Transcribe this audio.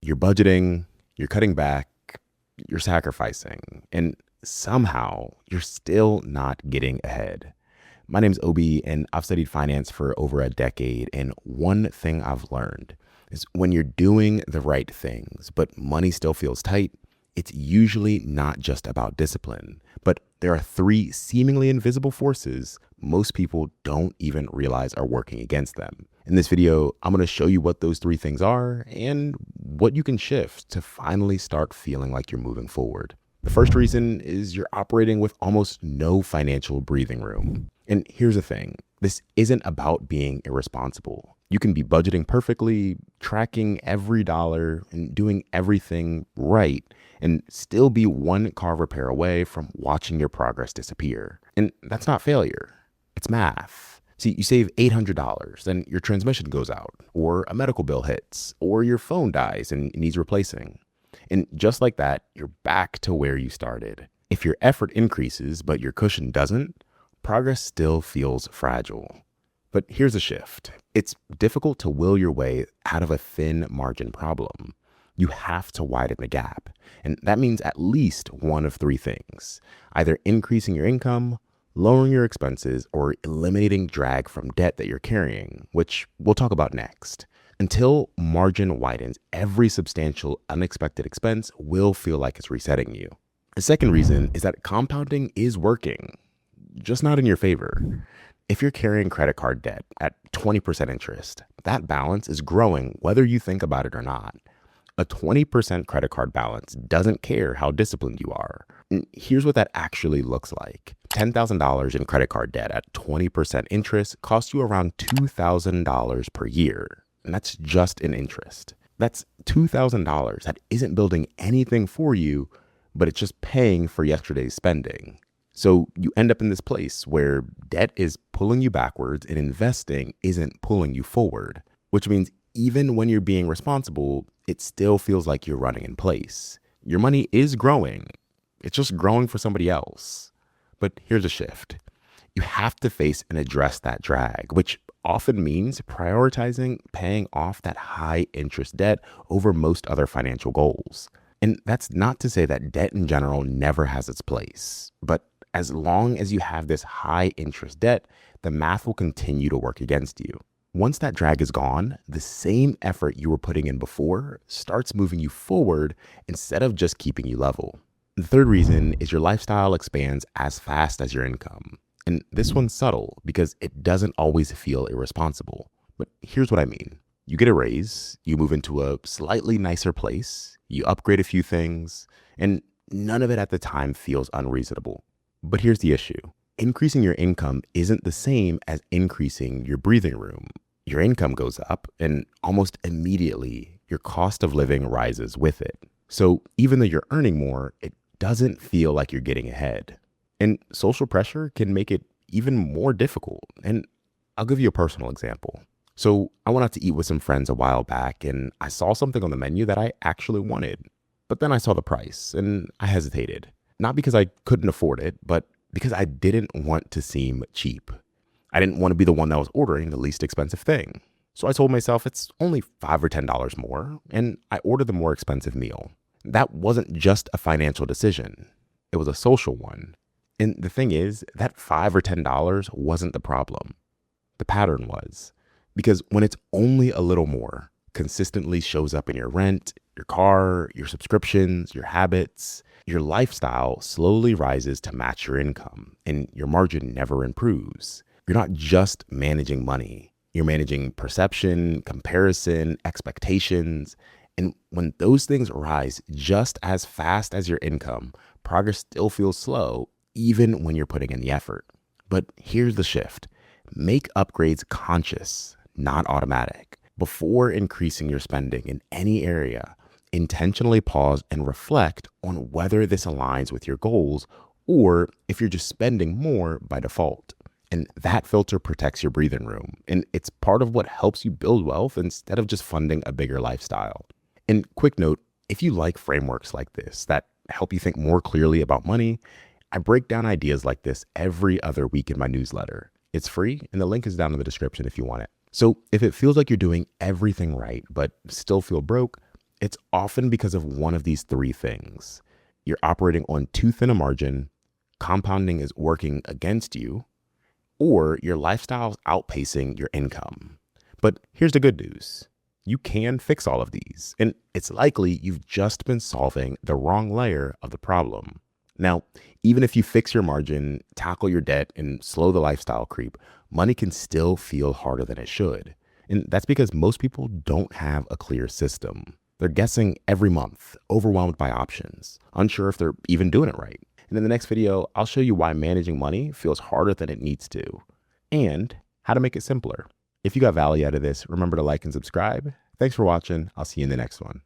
You're budgeting, you're cutting back, you're sacrificing, and somehow you're still not getting ahead. My name's Obi, and I've studied finance for over a decade. And one thing I've learned is when you're doing the right things, but money still feels tight, it's usually not just about discipline, but there are three seemingly invisible forces most people don't even realize are working against them. In this video, I'm going to show you what those three things are and what you can shift to finally start feeling like you're moving forward. The first reason is you're operating with almost no financial breathing room. And here's the thing, this isn't about being irresponsible. You can be budgeting perfectly, tracking every dollar, and doing everything right, and still be one car repair away from watching your progress disappear. And that's not failure, it's math. See, you save $800, then your transmission goes out, or a medical bill hits, or your phone dies and needs replacing. And just like that, you're back to where you started. If your effort increases, but your cushion doesn't, progress still feels fragile. But here's a shift. It's difficult to will your way out of a thin margin problem. You have to widen the gap. And that means at least one of three things: either increasing your income, lowering your expenses, or eliminating drag from debt that you're carrying, which we'll talk about next. Until margin widens, every substantial unexpected expense will feel like it's resetting you. The second reason is that compounding is working, just not in your favor. If you're carrying credit card debt at 20% interest, that balance is growing whether you think about it or not. A 20% credit card balance doesn't care how disciplined you are. And here's what that actually looks like. $10,000 in credit card debt at 20% interest costs you around $2,000 per year. And that's just in interest. That's $2,000 that isn't building anything for you, but it's just paying for yesterday's spending. So you end up in this place where debt is pulling you backwards and investing isn't pulling you forward, which means even when you're being responsible, it still feels like you're running in place. Your money is growing. It's just growing for somebody else. But here's a shift. You have to face and address that drag, which often means prioritizing paying off that high interest debt over most other financial goals. And that's not to say that debt in general never has its place, but as long as you have this high interest debt, the math will continue to work against you. Once that drag is gone, the same effort you were putting in before starts moving you forward instead of just keeping you level. The third reason is your lifestyle expands as fast as your income. And this one's subtle because it doesn't always feel irresponsible. But here's what I mean. You get a raise, you move into a slightly nicer place, you upgrade a few things, and none of it at the time feels unreasonable. But here's the issue. Increasing your income isn't the same as increasing your breathing room. Your income goes up, and almost immediately, your cost of living rises with it. So even though you're earning more, it doesn't feel like you're getting ahead. And social pressure can make it even more difficult. And I'll give you a personal example. So I went out to eat with some friends a while back, and I saw something on the menu that I actually wanted. But then I saw the price, and I hesitated. Not because I couldn't afford it, but because I didn't want to seem cheap. I didn't want to be the one that was ordering the least expensive thing. So I told myself it's only $5 or $10 more, and I ordered the more expensive meal. That wasn't just a financial decision. It was a social one. And the thing is, that $5 or $10 wasn't the problem. The pattern was. Because when it's only a little more, consistently shows up in your rent, your car, your subscriptions, your habits, your lifestyle slowly rises to match your income, and your margin never improves. You're not just managing money. You're managing perception, comparison, expectations. And when those things rise just as fast as your income, progress still feels slow, even when you're putting in the effort. But here's the shift. Make upgrades conscious, not automatic. Before increasing your spending in any area, intentionally pause and reflect on whether this aligns with your goals or if you're just spending more by default. And that filter protects your breathing room. And it's part of what helps you build wealth instead of just funding a bigger lifestyle. And quick note, if you like frameworks like this that help you think more clearly about money, I break down ideas like this every other week in my newsletter. It's free, and the link is down in the description if you want it. So if it feels like you're doing everything right, but still feel broke, It's often because of one of these three things. You're operating on too thin a margin, compounding is working against you, or your lifestyle's outpacing your income. But here's the good news. You can fix all of these, and it's likely you've just been solving the wrong layer of the problem. Now, even if you fix your margin, tackle your debt, and slow the lifestyle creep, money can still feel harder than it should. And that's because most people don't have a clear system. They're guessing every month, overwhelmed by options, unsure if they're even doing it right. And in the next video, I'll show you why managing money feels harder than it needs to, and how to make it simpler. If you got value out of this, remember to like and subscribe. Thanks for watching. I'll see you in the next one.